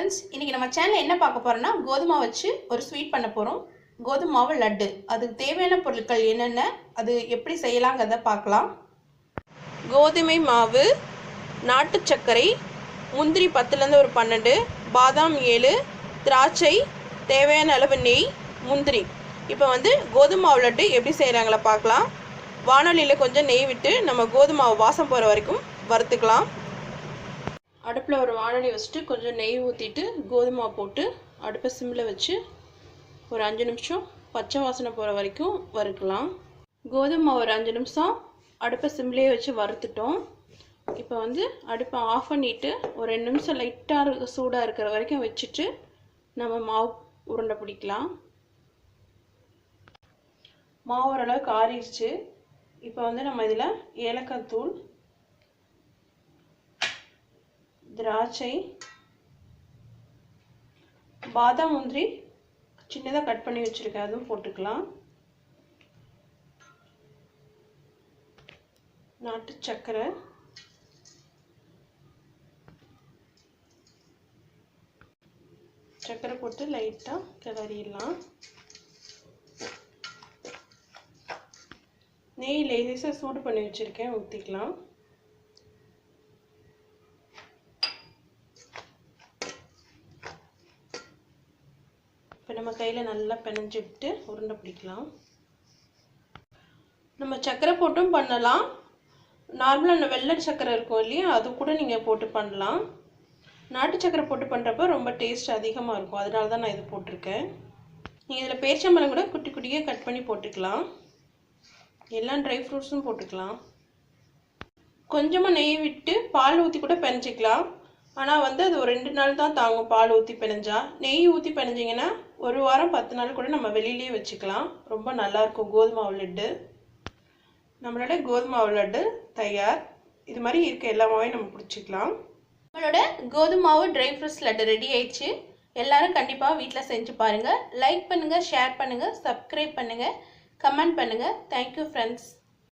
Friends, இன்றைக்கி நம்ம சேனலில் என்ன பார்க்க போகிறோன்னா கோதுமை வச்சு ஒரு ஸ்வீட் பண்ண போகிறோம். கோதுமை மாவு லட்டு. அதுக்கு தேவையான பொருட்கள் என்னென்ன, அது எப்படி செய்யலாங்கிறத பார்க்கலாம். கோதுமை மாவு, நாட்டு சர்க்கரை, முந்திரி 10லேருந்து ஒரு 12, பாதாம் 7, திராட்சை, தேவையான அளவு நெய், முந்திரி. இப்போ கோதுமை மாவு லட்டு எப்படி செய்கிறாங்கள பார்க்கலாம். வானொலியில் கொஞ்சம் நெய் விட்டு நம்ம கோதுமை மாவு வாசம் போகிற வரைக்கும் வறுத்துக்கலாம். அடுப்பில் ஒரு வானொலி வச்சுட்டு கொஞ்சம் நெய் ஊற்றிட்டு கோதுமை போட்டு அடுப்பை சிம்மில் வச்சு ஒரு 5 நிமிஷம் பச்சை வாசனை போகிற வரைக்கும் வறுக்கலாம். கோதுமை ஒரு 5 நிமிஷம் அடுப்பை சிம்லேயே வச்சு வறுத்துட்டோம். இப்போ அடுப்பை ஆஃப் பண்ணிவிட்டு ஒரு 2 நிமிஷம் லைட்டாக சூடாக இருக்கிற வரைக்கும் வச்சுட்டு நம்ம மாவு உருண்டை பிடிக்கலாம். மாவு ஓரளவுக்கு ஆறிடுச்சு. இப்போ நம்ம இதில் ஏலக்காய் தூள், திராட்சை, பாதாம், முந்திரி சின்னதாக கட் பண்ணி வச்சுருக்கேன், அதுவும் போட்டுக்கலாம். நாட்டு சர்க்கரை, சர்க்கரை போட்டு லைட்டாக கிளறிடலாம். நெய் லேசாக சூடு பண்ணி வச்சுருக்கேன், ஊற்றிக்கலாம். இப்போ நம்ம கையில் நல்லா பிணைஞ்சு விட்டு உருண்டை பிடிக்கலாம். நம்ம சர்க்கரை போட்டும் பண்ணலாம். நார்மலாக வெள்ளை சர்க்கரை இருக்கும் இல்லையா, அது கூட நீங்கள் போட்டு பண்ணலாம். நாட்டு சர்க்கரை போட்டு பண்ணுறப்ப ரொம்ப டேஸ்ட் அதிகமாக இருக்கும், அதனால தான் நான் இது போட்டிருக்கேன். நீங்கள் இதில் பேரிச்சம்பழம் கூட குட்டி குட்டியாக கட் பண்ணி போட்டுக்கலாம். எல்லா ட்ரை ஃப்ரூட்ஸும் போட்டுக்கலாம். கொஞ்சமாக நெய் விட்டு பால் ஊற்றி கூட பிணைச்சிக்கலாம். ஆனால் அது ஒரு 2 நாள் தான் தாங்கும் பால் ஊற்றி பிணைஞ்சா. நெய் ஊற்றி பிணைஞ்சிங்கன்னா 1 வாரம் 10 நாள் கூட நம்ம வெளியிலேயே வச்சுக்கலாம். ரொம்ப நல்லாயிருக்கும் கோதுமை மாவு லட்டு. நம்மளோட கோதுமை மாவு லட்டு தயார். இது மாதிரி இருக்க எல்லா மாவையும் நம்ம பிடிச்சிக்கலாம். நம்மளோட கோதுமை மாவு ட்ரை ஃப்ரூட்ஸ் லட்டு ரெடி ஆயிடுச்சு. எல்லாரும் கண்டிப்பாக வீட்டில் செஞ்சு பாருங்கள். லைக் பண்ணுங்கள், ஷேர் பண்ணுங்கள், சப்ஸ்கிரைப் பண்ணுங்கள், கமெண்ட் பண்ணுங்கள். Thank you friends.